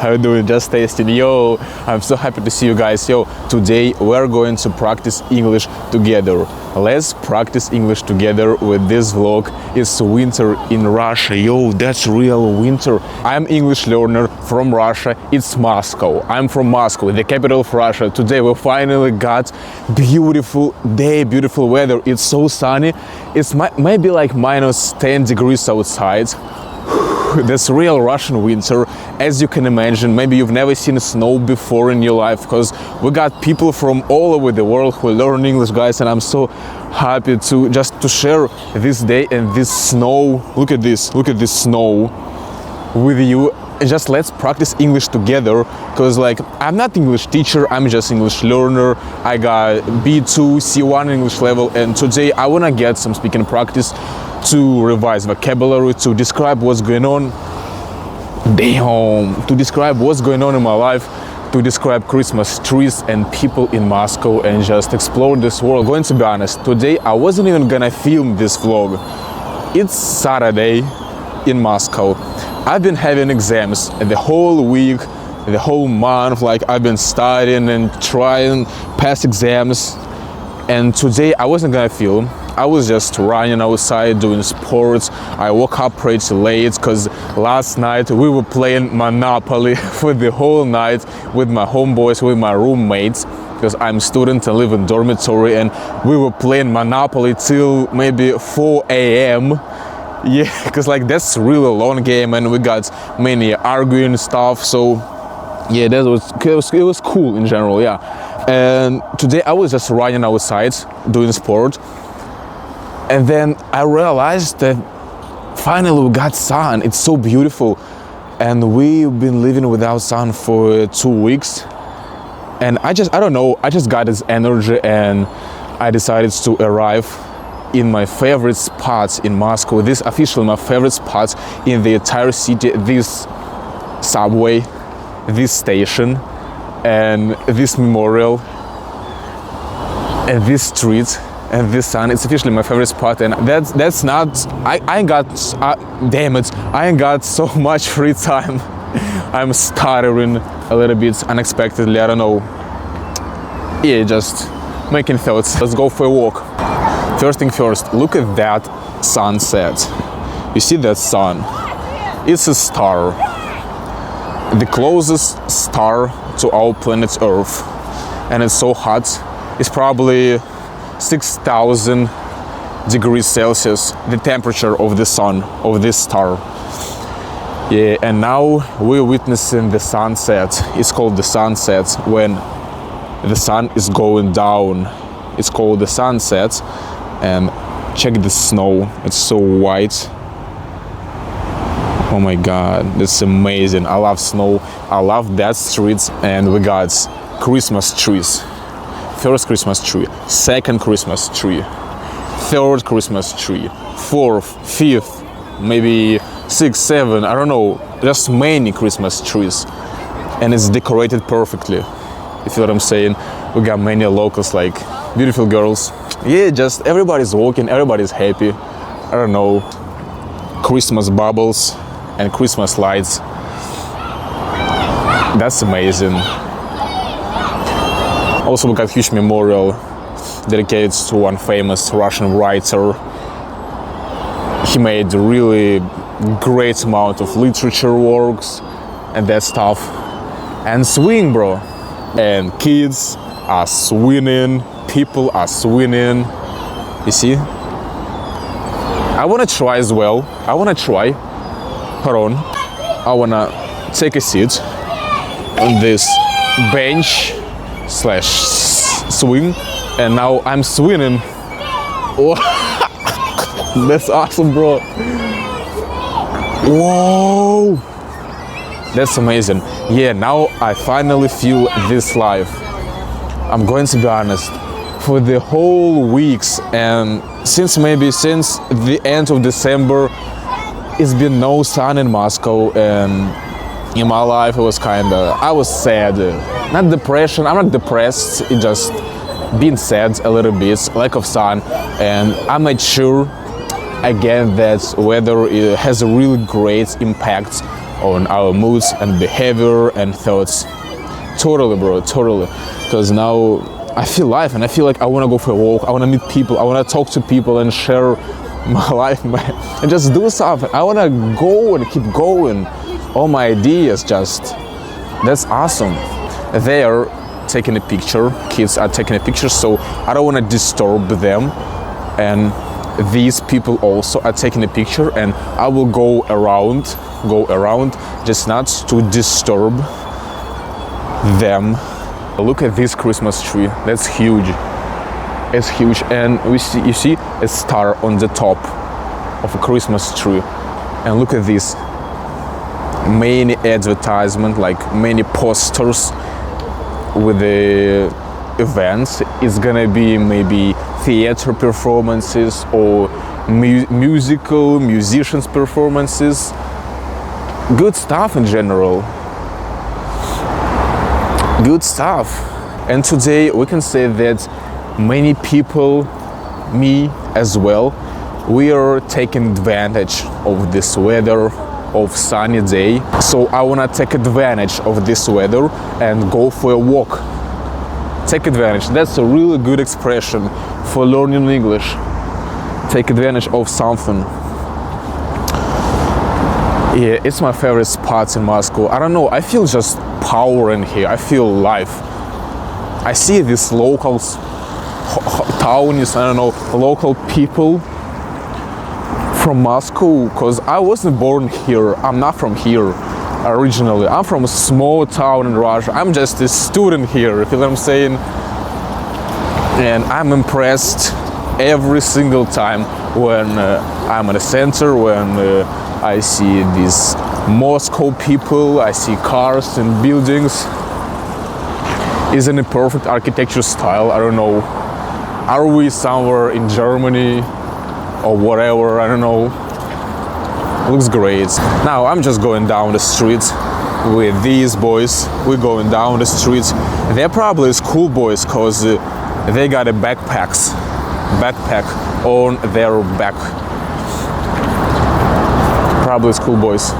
How you doing? Just tasting. Yo, I'm so happy to see you guys. Yo, today we're going to practice English together. Let's practice English together with this vlog. It's winter in Russia. Yo, that's real winter. I'm English learner from Russia. It's Moscow. I'm from Moscow, the capital of Russia. Today we finally got beautiful day, beautiful weather. It's so sunny. It's maybe like minus 10 degrees outside. That's real Russian winter, as you can imagine. Maybe you've never seen snow before in your life, because we got people from all over the world who learn English, guys, and I'm so happy to share this day and this snow. Look at this snow with you. Just let's practice English together, because like I'm not English teacher, I'm just English learner. I got B2, C1 English level, and today I wanna get some speaking practice to revise vocabulary, to describe what's going on. To describe what's going on in my life, to describe Christmas trees and people in Moscow, and just explore this world. Going to be honest, today I wasn't even gonna film this vlog. It's Saturday in Moscow. I've been having exams the whole week, the whole month. Like I've been studying and trying pass exams, and today I wasn't gonna film. I was just running outside doing sports. I woke up pretty late because last night we were playing Monopoly for the whole night with my homeboys, with my roommates, because I'm a student and live in dormitory, and we were playing Monopoly till maybe 4 a.m. Yeah, because like that's really a long game, and we got many arguing stuff. So yeah, it was cool in general. Yeah, and today I was just running outside doing sport. And then I realized that finally we got sun. It's so beautiful. And we've been living without sun for 2 weeks. And I don't know, I just got this energy, and I decided to arrive in my favorite spots in Moscow. This officially my favorite spots in the entire city. This subway, this station, and this memorial, and this street. And this sun, it's officially my favorite spot, and that's not, I ain't got, damn it, I ain't got so much free time. I'm stuttering a little bit unexpectedly, I don't know. Yeah, just making thoughts. Let's go for a walk. First thing first, look at that sunset. You see that sun? It's a star. The closest star to our planet Earth. And it's so hot. It's probably 6,000 degrees Celsius, the temperature of the sun, of this star. Yeah, and now we're witnessing the sunset. It's called the sunset when the sun is going down. It's called the sunset. And check the snow, it's so white. Oh my God, that's amazing. I love snow, I love that streets, and we got Christmas trees. First Christmas tree, second Christmas tree, third Christmas tree, fourth, fifth, maybe 6, 7, I don't know, just many Christmas trees. And it's decorated perfectly, if you know what I'm saying. We got many locals, like beautiful girls. Yeah, just everybody's walking, everybody's happy. I don't know, Christmas bubbles and Christmas lights. That's amazing. Also, we got a huge memorial dedicated to one famous Russian writer. He made really great amount of literature works and that stuff. And swing, bro. And kids are swinging, people are swinging. You see? I wanna try as well. Hold on. I wanna take a seat on this bench / swing, and now I'm swinging. Oh, that's awesome, bro. Whoa, that's amazing. Yeah, now I finally feel this life. I'm going to be honest, for the whole weeks, and since the end of December, it's been no sun in Moscow, and in my life it was I was sad. Not depression, I'm not depressed, it just being sad a little bit, lack of sun, and I'm not sure again that weather has a really great impact on our moods and behavior and thoughts. Totally, bro, totally. Because now I feel life and I feel like I want to go for a walk. I want to meet people. I want to talk to people and share my life, man, and just do something. I want to go and keep going. All my ideas, that's awesome. They are taking a picture. Kids are taking a picture, so I don't want to disturb them. And these people also are taking a picture, and I will go around, just not to disturb them. Look at this Christmas tree. That's huge. It's huge, and you see a star on the top of a Christmas tree. And look at this. Many advertisements, like many posters with the events. It's gonna be maybe theater performances or musicians performances. Good stuff in general. Good stuff. And today we can say that many people, me as well, we are taking advantage of this weather, of sunny day. So I wanna take advantage of this weather and go for a walk. Take advantage. That's a really good expression for learning English. Take advantage of something. Yeah, it's my favorite spot in Moscow. I don't know, I feel just power in here. I feel life. I see these locals, townies, I don't know, local people from Moscow, because I wasn't born here. I'm not from here originally. I'm from a small town in Russia. I'm just a student here, you feel what I'm saying? And I'm impressed every single time when I'm at the center, when I see these Moscow people, I see cars and buildings. Isn't it perfect architecture style? I don't know. Are we somewhere in Germany or whatever? I don't know. Looks great. Now I'm just going down the street with these boys. We're going down the street. They're probably school boys because they got a backpack on their back. Probably school boys.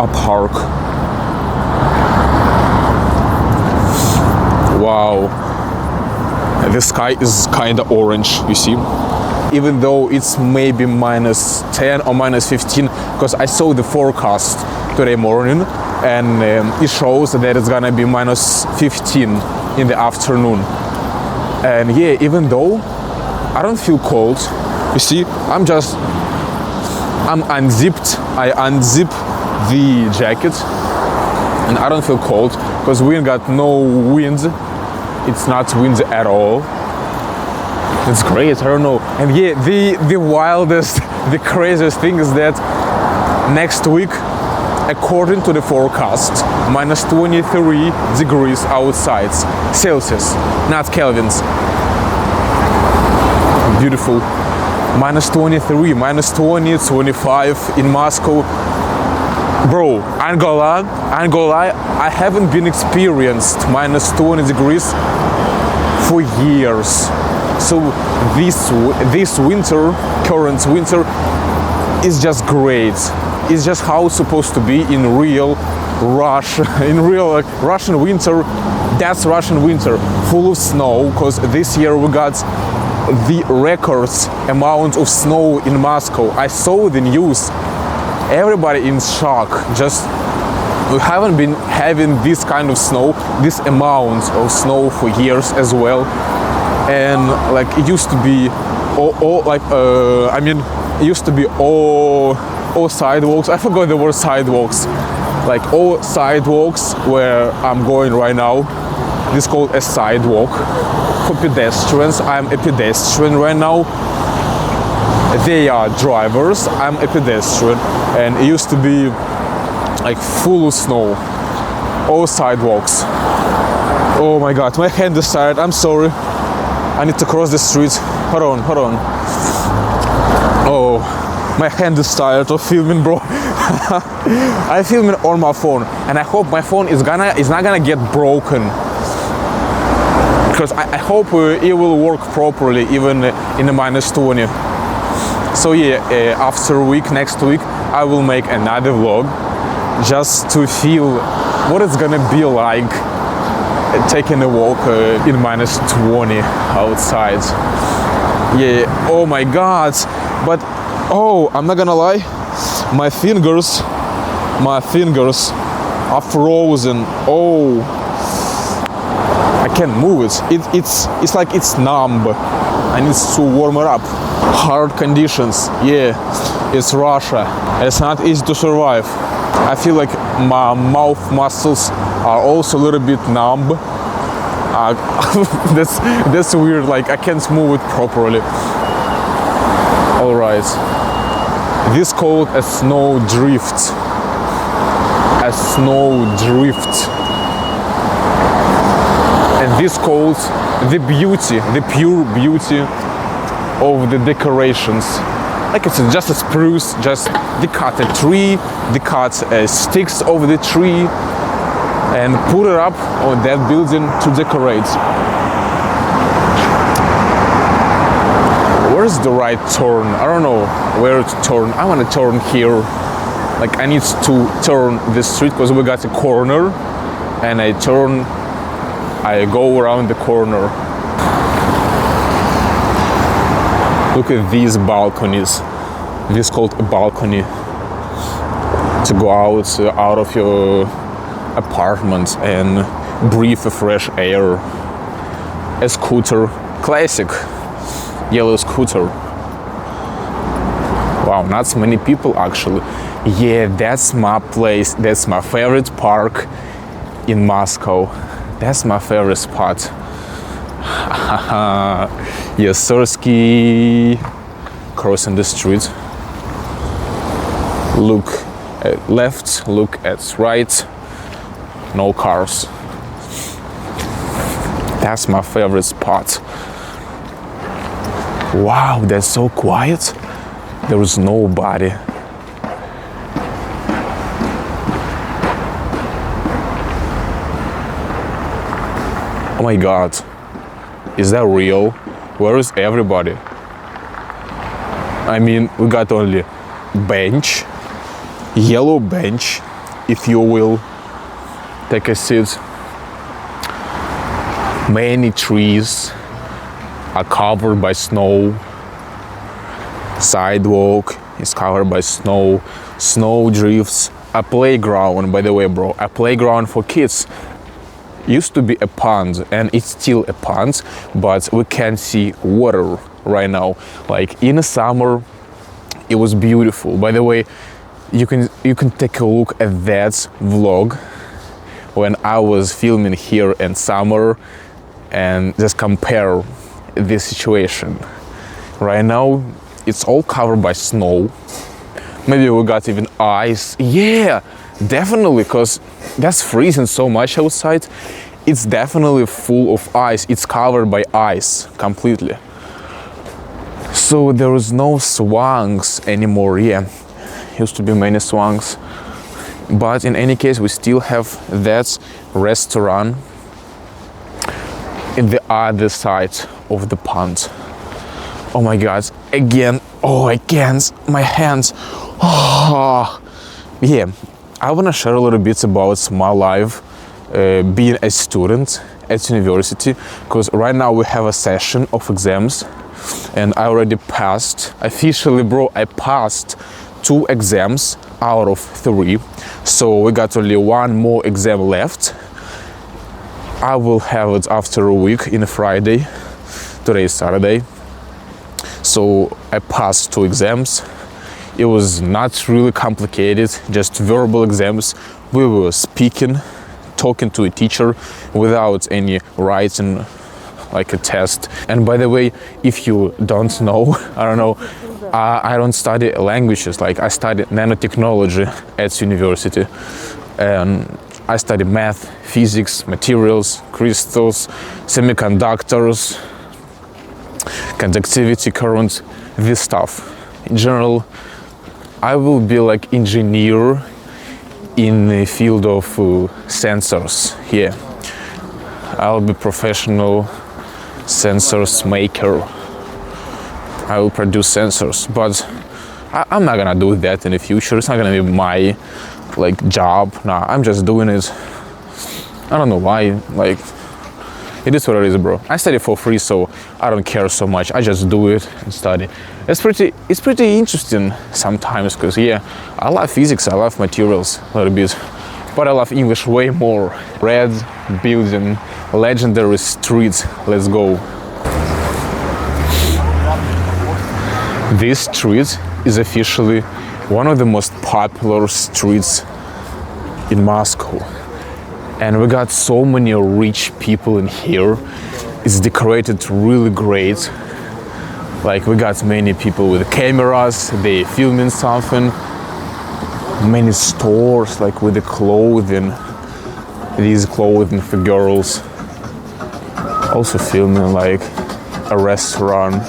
A park. Wow. The sky is kind of orange, you see? Even though it's maybe minus 10 or minus 15, because I saw the forecast today morning and it shows that it's gonna be minus 15 in the afternoon. And yeah, even though I don't feel cold, you see, I'm unzipped. I unzip the jacket and I don't feel cold because we got no wind. It's not wind at all. It's great, I don't know. And yeah, the wildest, the craziest thing is that next week, according to the forecast, minus 23 degrees outside, Celsius, not Kelvins. Beautiful. Minus 23, minus 20, 25 in Moscow. Bro, I ain't gonna lie, I haven't been experienced minus 20 degrees for years. So this winter, current winter, is just great. It's just how it's supposed to be in real Russia, in real like, Russian winter. That's Russian winter, full of snow, because this year we got the records amount of snow in Moscow. I saw the news. Everybody in shock. Just we haven't been having this kind of snow, this amount of snow for years as well. And like it used to be it used to be all sidewalks. I forgot the word sidewalks. Like all sidewalks where I'm going right now, this is called a sidewalk for pedestrians. I'm a pedestrian right now. They are drivers, I'm a pedestrian, and it used to be like full of snow, all sidewalks. Oh my god, my hand is tired, I'm sorry. I need to cross the street. Hold on. Oh, my hand is tired of filming, bro. I'm filming on my phone, and I hope my phone is not gonna get broken. Because I hope it will work properly even in the minus 20. So yeah, after next week, I will make another vlog just to feel what it's gonna be like taking a walk in -20 outside. Yeah, oh my god. But oh, I'm not gonna lie, my fingers are frozen. Oh, I can't move it. It's like it's numb. I need to warm it up. Hard conditions. Yeah, it's Russia. It's not easy to survive. I feel like my mouth muscles are also a little bit numb. That's weird. Like I can't move it properly. All right. This called a snow drift. A snow drift. And this called the beauty, the pure beauty of the decorations. Like it's just a spruce, just they cut a tree, they cut sticks over the tree and put it up on that building to decorate. Where's the right turn? I don't know where to turn. I want to turn here. Like I need to turn this street because we got a corner and I go around the corner. Look at these balconies. This is called a balcony. To go out of your apartment and breathe the fresh air. A scooter, classic yellow scooter. Wow, not so many people actually. Yeah, that's my place. That's my favorite park in Moscow. That's my favorite spot. Yes, Sursky. Crossing the street. Look at left, look at right. No cars. That's my favorite spot. Wow, that's so quiet. There is nobody. Oh my god. Is that real? Where is everybody? I mean, we got only bench, yellow bench, if you will take a seat. Many trees are covered by snow. Sidewalk is covered by snow. Snow drifts. A playground, by the way, bro, a playground for kids. Used to be a pond and it's still a pond, but we can't see water right now. Like in the summer it was beautiful. By the way, you can take a look at that vlog when I was filming here in summer and just compare this situation. Right now it's all covered by snow. Maybe we got even ice. Yeah, definitely, because that's freezing so much outside. It's definitely full of ice. It's covered by ice completely. So there is no swans anymore. Yeah, used to be many swans. But in any case, we still have that restaurant in the other side of the pond. Oh my god, again. Oh, again, my hands. Oh. Yeah, I want to share a little bit about my life being a student at university, because right now we have a session of exams and I already passed. Officially, bro, I passed 2 exams out of 3. So we got only 1 more exam left. I will have it after a week in a Friday. Today is Saturday. So I passed 2 exams. It was not really complicated, just verbal exams. We were speaking, talking to a teacher without any writing, like a test. And by the way, if you don't know, I don't know, I don't study languages. Like I study nanotechnology at university. And I study math, physics, materials, crystals, semiconductors, conductivity, current, this stuff. In general, I will be like engineer in the field of sensors here. I'll be professional sensors maker. I will produce sensors, but I'm not gonna do that in the future. It's not gonna be my like job. Nah, I'm just doing it. I don't know why. Like, it is what it is, bro. I study for free, so I don't care so much. I just do it and study. It's pretty interesting sometimes, because yeah, I love physics, I love materials a little bit, but I love English way more. Red building, legendary streets. Let's go. This street is officially one of the most popular streets in Moscow. And we got so many rich people in here. It's decorated really great. Like, we got many people with cameras, they filming something. Many stores like with the clothing, these clothing for girls. Also filming like a restaurant.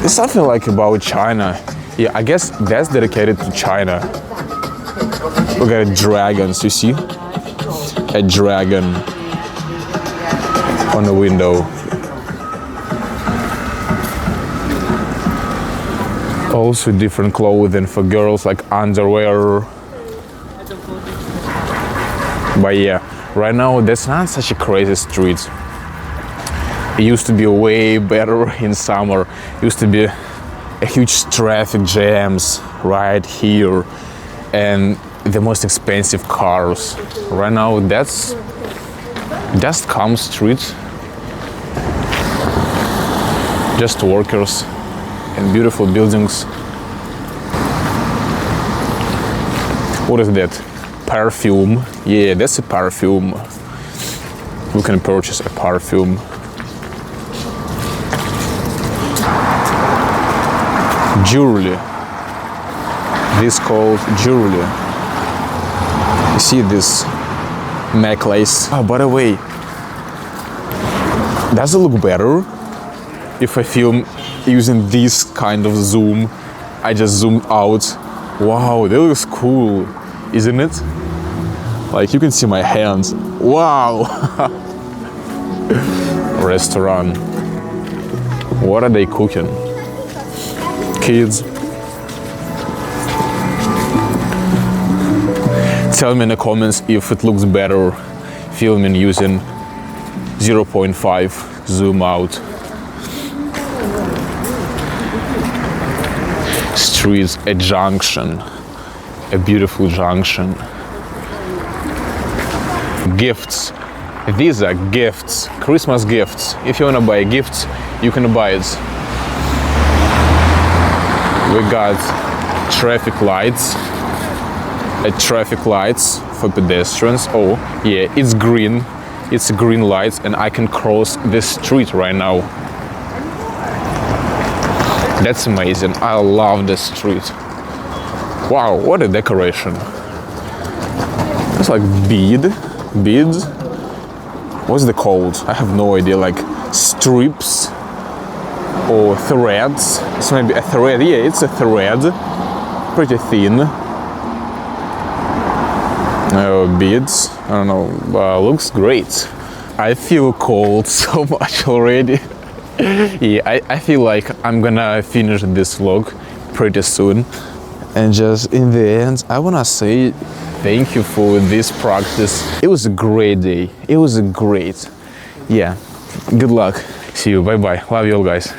It's something like about China. Yeah, I guess that's dedicated to China. We got dragons, you see? A dragon on the window. Also different clothing for girls, like underwear. But yeah, right now that's not such a crazy street. It used to be way better in summer. It used to be a huge traffic jams right here. And the most expensive cars. Right now that's just calm street. Just workers and beautiful buildings. What is that? Perfume. Yeah, that's a perfume. We can purchase a perfume. Jewelry. This called jewelry. You see this necklace? Oh, by the way, does it look better if I film using this kind of zoom? I just zoomed out. Wow, that looks cool, isn't it? Like, you can see my hands. Wow. Restaurant. What are they cooking? Kids. Tell me in the comments if it looks better filming using 0.5 zoom out. Streets, a junction, a beautiful junction. Gifts. These are gifts, Christmas gifts. If you wanna buy gifts, you can buy it. We got traffic lights. Traffic lights for pedestrians. Oh yeah, it's green. It's green lights and I can cross this street right now. That's amazing. I love this street. Wow, what a decoration. It's like beads. What's the called? I have no idea. Like strips or threads. It's maybe a thread. Yeah, it's a thread. Pretty thin. Beads, I don't know, looks great. I feel cold so much already. Yeah, I feel like I'm gonna finish this vlog pretty soon. And just in the end, I wanna say thank you for this practice. It was a great day. It was a great, yeah, good luck. See you, bye bye. Love you all, guys.